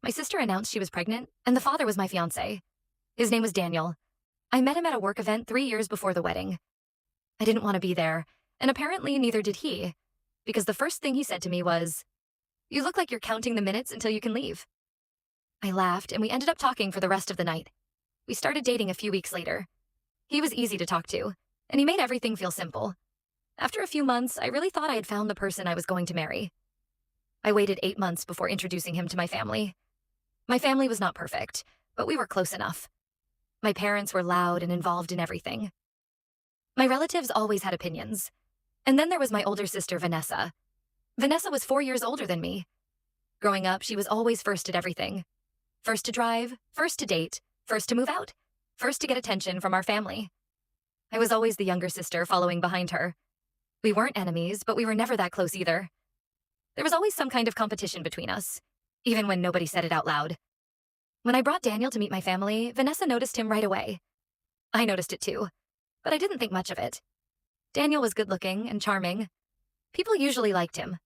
My sister announced she was pregnant, and the father was my fiance. His name was Daniel. I met him at a work event 3 years before the wedding. I didn't want to be there, and apparently neither did he, because the first thing he said to me was, "You look like you're counting the minutes until you can leave." I laughed, and we ended up talking for the rest of the night. We started dating a few weeks later. He was easy to talk to, and he made everything feel simple. After a few months, I really thought I had found the person I was going to marry. I waited 8 months before introducing him to my family. My family was not perfect, but we were close enough. My parents were loud and involved in everything. My relatives always had opinions. And then there was my older sister, Vanessa. Vanessa was 4 years older than me. Growing up, she was always first at everything. First to drive, first to date, first to move out, first to get attention from our family. I was always the younger sister following behind her. We weren't enemies, but we were never that close either. There was always some kind of competition between us, even when nobody said it out loud. When I brought Daniel to meet my family, Vanessa noticed him right away. I noticed it too, but I didn't think much of it. Daniel was good-looking and charming. People usually liked him.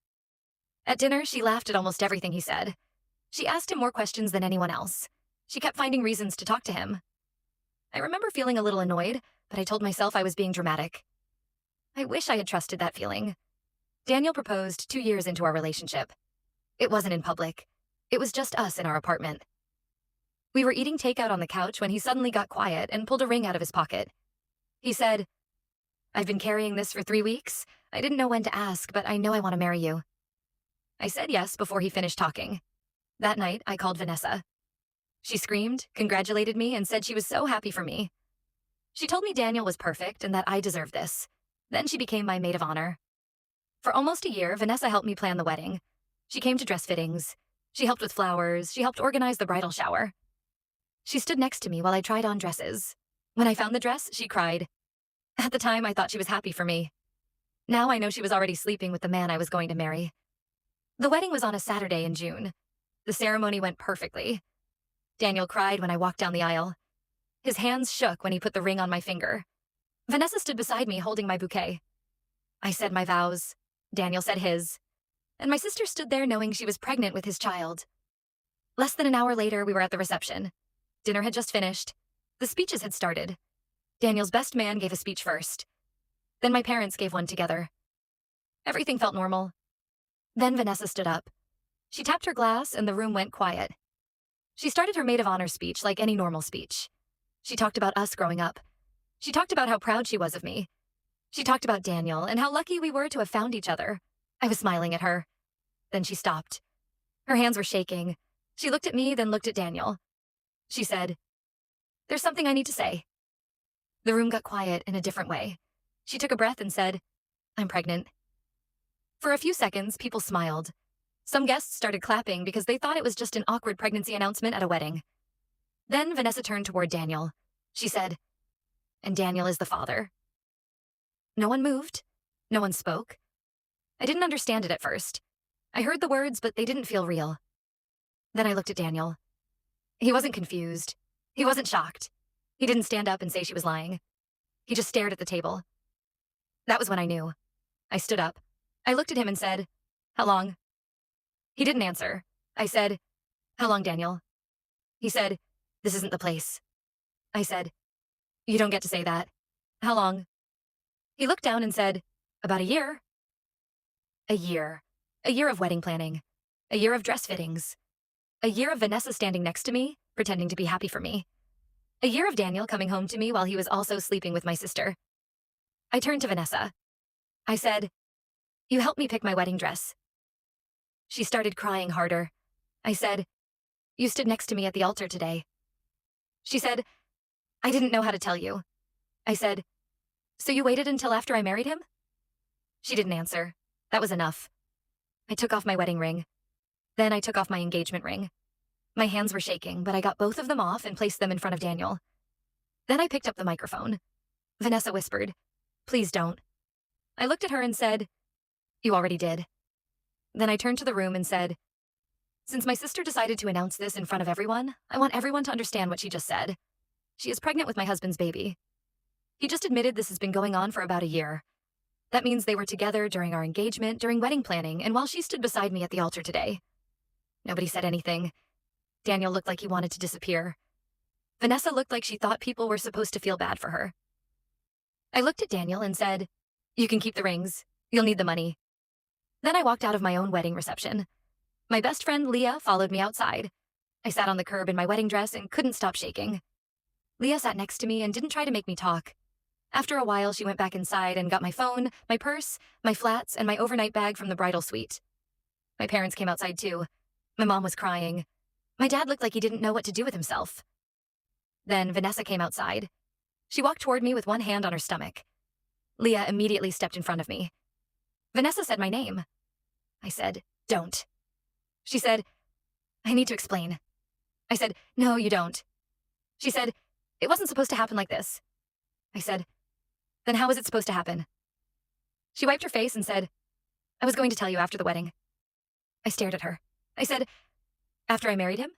At dinner, she laughed at almost everything he said. She asked him more questions than anyone else. She kept finding reasons to talk to him. I remember feeling a little annoyed, but I told myself I was being dramatic. I wish I had trusted that feeling. Daniel proposed 2 years into our relationship. It wasn't in public. It was just us in our apartment. We were eating takeout on the couch when he suddenly got quiet and pulled a ring out of his pocket. He said, "I've been carrying this for 3 weeks. I didn't know when to ask, but I know I want to marry you." I said yes before he finished talking. That night, I called Vanessa. She screamed, congratulated me, and said she was so happy for me. She told me Daniel was perfect and that I deserved this. Then she became my maid of honor. For almost a year, Vanessa helped me plan the wedding. She came to dress fittings. She helped with flowers. She helped organize the bridal shower. She stood next to me while I tried on dresses. When I found the dress, she cried. At the time, I thought she was happy for me. Now I know she was already sleeping with the man I was going to marry. The wedding was on a Saturday in June. The ceremony went perfectly. Daniel cried when I walked down the aisle. His hands shook when he put the ring on my finger. Vanessa stood beside me holding my bouquet. I said my vows. Daniel said his. And my sister stood there knowing she was pregnant with his child. Less than an hour later, we were at the reception. Dinner had just finished. The speeches had started. Daniel's best man gave a speech first. Then my parents gave one together. Everything felt normal. Then Vanessa stood up. She tapped her glass and the room went quiet. She started her maid of honor speech like any normal speech. She talked about us growing up. She talked about how proud she was of me. She talked about Daniel and how lucky we were to have found each other. I was smiling at her. Then she stopped. Her hands were shaking. She looked at me, then looked at Daniel. She said, "There's something I need to say." The room got quiet in a different way. She took a breath and said, "I'm pregnant." For a few seconds, people smiled. Some guests started clapping because they thought it was just an awkward pregnancy announcement at a wedding. Then Vanessa turned toward Daniel. She said, "And Daniel is the father." No one moved. No one spoke. I didn't understand it at first. I heard the words, but they didn't feel real. Then I looked at Daniel. He wasn't confused. He wasn't shocked. He didn't stand up and say she was lying. He just stared at the table. That was when I knew. I stood up. I looked at him and said, "How long?" He didn't answer. I said, "How long, Daniel?" He said, "This isn't the place." I said, "You don't get to say that. How long?" He looked down and said, "About a year." A year. A year of wedding planning. A year of dress fittings. A year of Vanessa standing next to me, pretending to be happy for me. A year of Daniel coming home to me while he was also sleeping with my sister. I turned to Vanessa. I said, "You helped me pick my wedding dress." She started crying harder. I said, "You stood next to me at the altar today." She said, "I didn't know how to tell you." I said, "So you waited until after I married him?" She didn't answer. That was enough. I took off my wedding ring. Then I took off my engagement ring. My hands were shaking, but I got both of them off and placed them in front of Daniel. Then I picked up the microphone. Vanessa whispered, "Please don't." I looked at her and said, "You already did." Then I turned to the room and said, "Since my sister decided to announce this in front of everyone, I want everyone to understand what she just said. She is pregnant with my husband's baby. He just admitted this has been going on for about a year. That means they were together during our engagement, during wedding planning, and while she stood beside me at the altar today. Nobody said anything. Daniel looked like he wanted to disappear. Vanessa looked like she thought people were supposed to feel bad for her. I looked at Daniel and said, "You can keep the rings. You'll need the money." Then I walked out of my own wedding reception. My best friend, Leah, followed me outside. I sat on the curb in my wedding dress and couldn't stop shaking. Leah sat next to me and didn't try to make me talk. After a while, she went back inside and got my phone, my purse, my flats, and my overnight bag from the bridal suite. My parents came outside too. My mom was crying. My dad looked like he didn't know what to do with himself. Then Vanessa came outside. She walked toward me with one hand on her stomach. Leah immediately stepped in front of me. Vanessa said my name. I said, "Don't." She said, "I need to explain." I said, "No, you don't." She said, "It wasn't supposed to happen like this." I said, "Then how was it supposed to happen?" She wiped her face and said, "I was going to tell you after the wedding." I stared at her. I said, "After I married him?"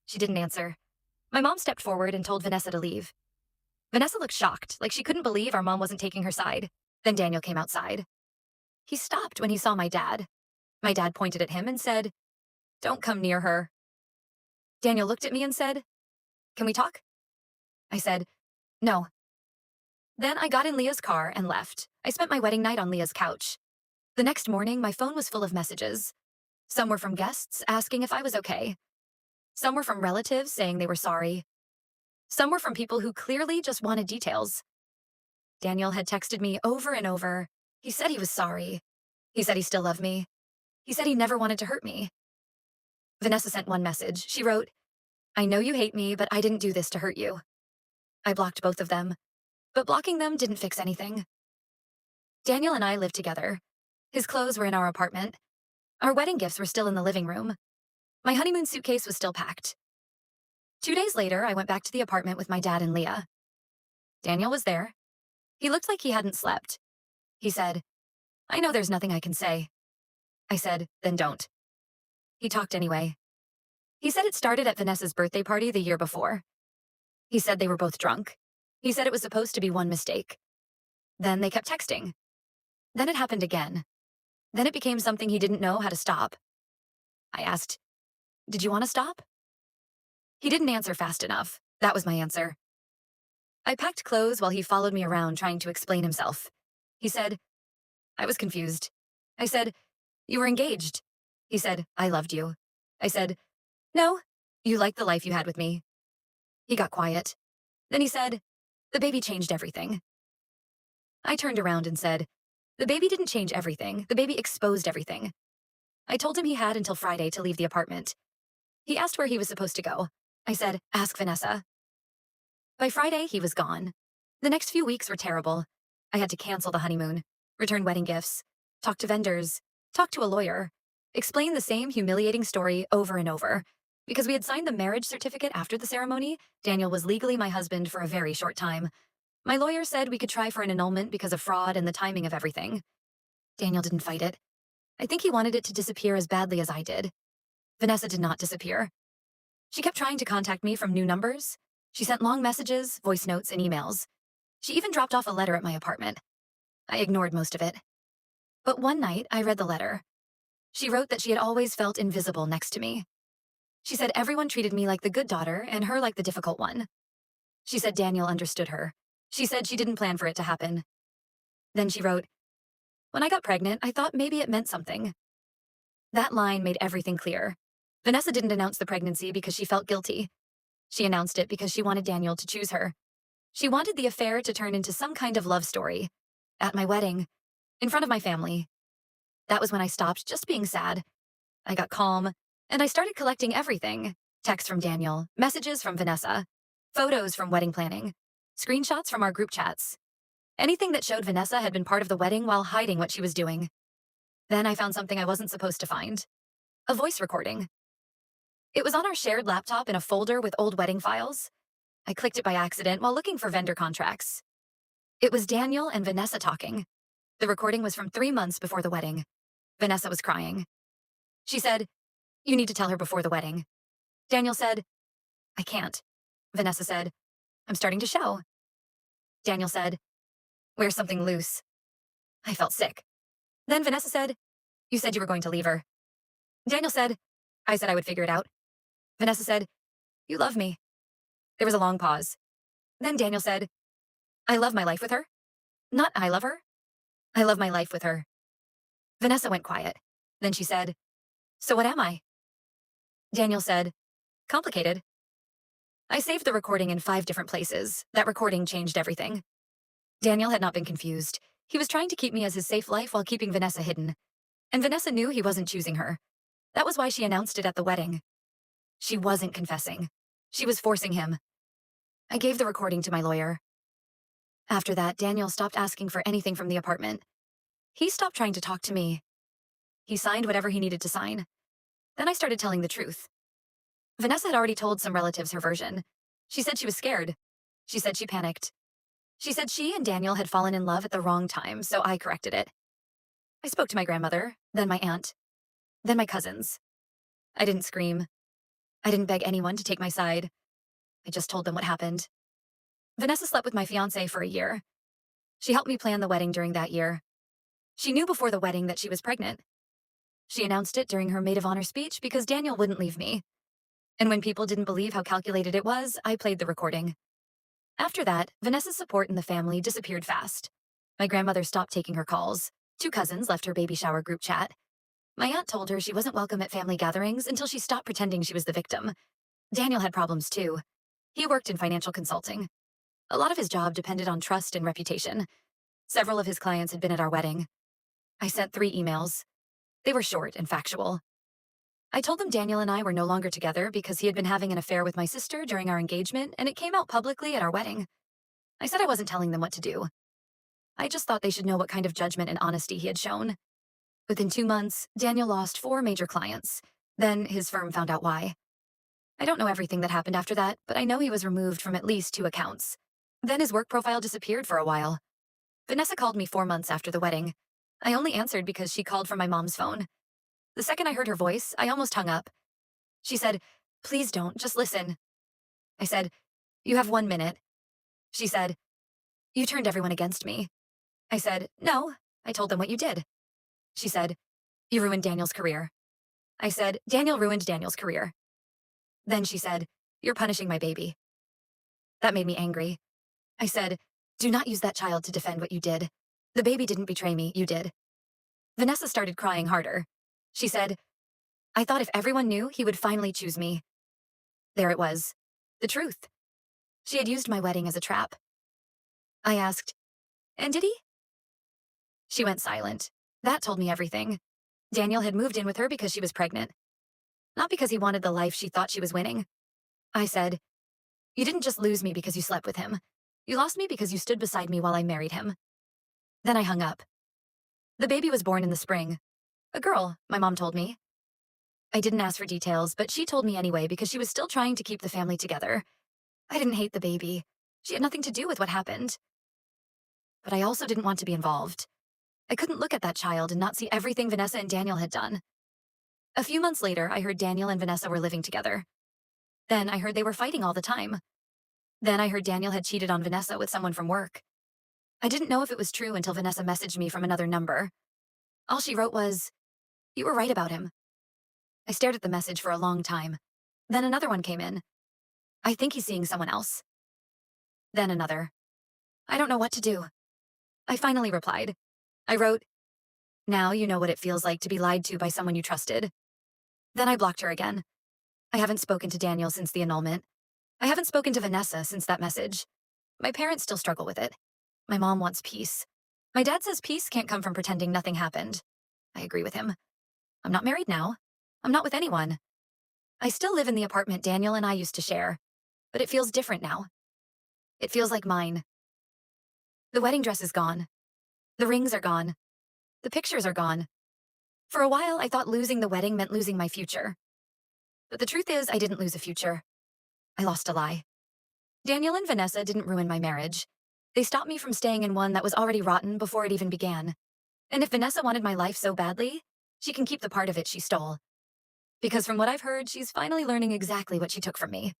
She didn't answer. My mom stepped forward and told Vanessa to leave. Vanessa looked shocked, like she couldn't believe our mom wasn't taking her side. Then Daniel came outside. He stopped when he saw my dad. My dad pointed at him and said, "Don't come near her." Daniel looked at me and said, "Can we talk?" I said, "No." Then I got in Leah's car and left. I spent my wedding night on Leah's couch. The next morning, my phone was full of messages. Some were from guests asking if I was okay. Some were from relatives saying they were sorry. Some were from people who clearly just wanted details. Daniel had texted me over and over. He said he was sorry. He said he still loved me. He said he never wanted to hurt me. Vanessa sent one message. She wrote, "I know you hate me, but I didn't do this to hurt you." I blocked both of them, but blocking them didn't fix anything. Daniel and I lived together. His clothes were in our apartment. Our wedding gifts were still in the living room. My honeymoon suitcase was still packed. 2 days later, I went back to the apartment with my dad and Leah. Daniel was there. He looked like he hadn't slept. He said, "I know there's nothing I can say." I said, "Then don't." He talked anyway. He said it started at Vanessa's birthday party the year before. He said they were both drunk. He said it was supposed to be one mistake. Then they kept texting. Then it happened again. Then it became something he didn't know how to stop. I asked, "Did you want to stop?" He didn't answer fast enough. That was my answer. I packed clothes while he followed me around trying to explain himself. He said, I was confused. I said, "You were engaged." He said, "I loved you." I said, "No, you liked the life you had with me." He got quiet. Then he said, "The baby changed everything." I turned around and said, "The baby didn't change everything. The baby exposed everything." I told him he had until Friday to leave the apartment. He asked where he was supposed to go. I said, "Ask Vanessa." By Friday, he was gone. The next few weeks were terrible. I had to cancel the honeymoon, return wedding gifts, talk to vendors, talk to a lawyer, explain the same humiliating story over and over. Because we had signed the marriage certificate after the ceremony, Daniel was legally my husband for a very short time. My lawyer said we could try for an annulment because of fraud and the timing of everything. Daniel didn't fight it. I think he wanted it to disappear as badly as I did. Vanessa did not disappear. She kept trying to contact me from new numbers. She sent long messages, voice notes, and emails. She even dropped off a letter at my apartment. I ignored most of it. But one night, I read the letter. She wrote that she had always felt invisible next to me. She said everyone treated me like the good daughter and her like the difficult one. She said Daniel understood her. She said she didn't plan for it to happen. Then she wrote, "When I got pregnant, I thought maybe it meant something." That line made everything clear. Vanessa didn't announce the pregnancy because she felt guilty. She announced it because she wanted Daniel to choose her. She wanted the affair to turn into some kind of love story. At my wedding, in front of my family. That was when I stopped just being sad. I got calm, and I started collecting everything. Texts from Daniel, messages from Vanessa, photos from wedding planning, screenshots from our group chats. Anything that showed Vanessa had been part of the wedding while hiding what she was doing. Then I found something I wasn't supposed to find. A voice recording. It was on our shared laptop in a folder with old wedding files. I clicked it by accident while looking for vendor contracts. It was Daniel and Vanessa talking. The recording was from 3 months before the wedding. Vanessa was crying. She said, "You need to tell her before the wedding." Daniel said, "I can't." Vanessa said, "I'm starting to show." Daniel said, "Wear something loose." I felt sick. Then Vanessa said, "You said you were going to leave her." Daniel said, "I said I would figure it out." Vanessa said, "You love me." There was a long pause. Then Daniel said, "I love my life with her. Not I love her. I love my life with her." Vanessa went quiet. Then she said, "So what am I?" Daniel said, "Complicated." I saved the recording in 5 different places. That recording changed everything. Daniel had not been confused. He was trying to keep me as his safe life while keeping Vanessa hidden. And Vanessa knew he wasn't choosing her. That was why she announced it at the wedding. She wasn't confessing. She was forcing him. I gave the recording to my lawyer. After that, Daniel stopped asking for anything from the apartment. He stopped trying to talk to me. He signed whatever he needed to sign. Then I started telling the truth. Vanessa had already told some relatives her version. She said she was scared. She said she panicked. She said she and Daniel had fallen in love at the wrong time, so I corrected it. I spoke to my grandmother, then my aunt, then my cousins. I didn't scream. I didn't beg anyone to take my side. I just told them what happened. Vanessa slept with my fiance for a year. She helped me plan the wedding during that year. She knew before the wedding that she was pregnant. She announced it during her maid of honor speech because Daniel wouldn't leave me. And when people didn't believe how calculated it was, I played the recording. After that, Vanessa's support in the family disappeared fast. My grandmother stopped taking her calls. 2 cousins left her baby shower group chat. My aunt told her she wasn't welcome at family gatherings until she stopped pretending she was the victim. Daniel had problems too. He worked in financial consulting. A lot of his job depended on trust and reputation. Several of his clients had been at our wedding. I sent 3 emails. They were short and factual. I told them Daniel and I were no longer together because he had been having an affair with my sister during our engagement, and it came out publicly at our wedding. I said I wasn't telling them what to do. I just thought they should know what kind of judgment and honesty he had shown. Within 2 months, Daniel lost 4 major clients. Then his firm found out why. I don't know everything that happened after that, but I know he was removed from at least 2 accounts. Then his work profile disappeared for a while. Vanessa called me 4 months after the wedding. I only answered because she called from my mom's phone. The second I heard her voice, I almost hung up. She said, "Please don't, just listen." I said, "You have 1 minute." She said, "You turned everyone against me." I said, "No, I told them what you did." She said, "You ruined Daniel's career." I said, "Daniel ruined Daniel's career." Then she said, "You're punishing my baby." That made me angry. I said, "Do not use that child to defend what you did. The baby didn't betray me, you did." Vanessa started crying harder. She said, "I thought if everyone knew, he would finally choose me." There it was. The truth. She had used my wedding as a trap. I asked, "And did he?" She went silent. That told me everything. Daniel had moved in with her because she was pregnant. Not because he wanted the life she thought she was winning. I said, "You didn't just lose me because you slept with him. You lost me because you stood beside me while I married him." Then I hung up. The baby was born in the spring. A girl, my mom told me. I didn't ask for details, but she told me anyway because she was still trying to keep the family together. I didn't hate the baby. She had nothing to do with what happened. But I also didn't want to be involved. I couldn't look at that child and not see everything Vanessa and Daniel had done. A few months later, I heard Daniel and Vanessa were living together. Then I heard they were fighting all the time. Then I heard Daniel had cheated on Vanessa with someone from work. I didn't know if it was true until Vanessa messaged me from another number. All she wrote was, "You were right about him." I stared at the message for a long time. Then another one came in. "I think he's seeing someone else." Then another. I don't know what to do. I finally replied. I wrote, "Now you know what it feels like to be lied to by someone you trusted." Then I blocked her again. I haven't spoken to Daniel since the annulment. I haven't spoken to Vanessa since that message. My parents still struggle with it. My mom wants peace. My dad says peace can't come from pretending nothing happened. I agree with him. I'm not married now. I'm not with anyone. I still live in the apartment Daniel and I used to share, but it feels different now. It feels like mine. The wedding dress is gone. The rings are gone. The pictures are gone. For a while, I thought losing the wedding meant losing my future. But the truth is, I didn't lose a future. I lost a lie. Daniel and Vanessa didn't ruin my marriage. They stopped me from staying in one that was already rotten before it even began. And if Vanessa wanted my life so badly, she can keep the part of it she stole. Because from what I've heard, she's finally learning exactly what she took from me.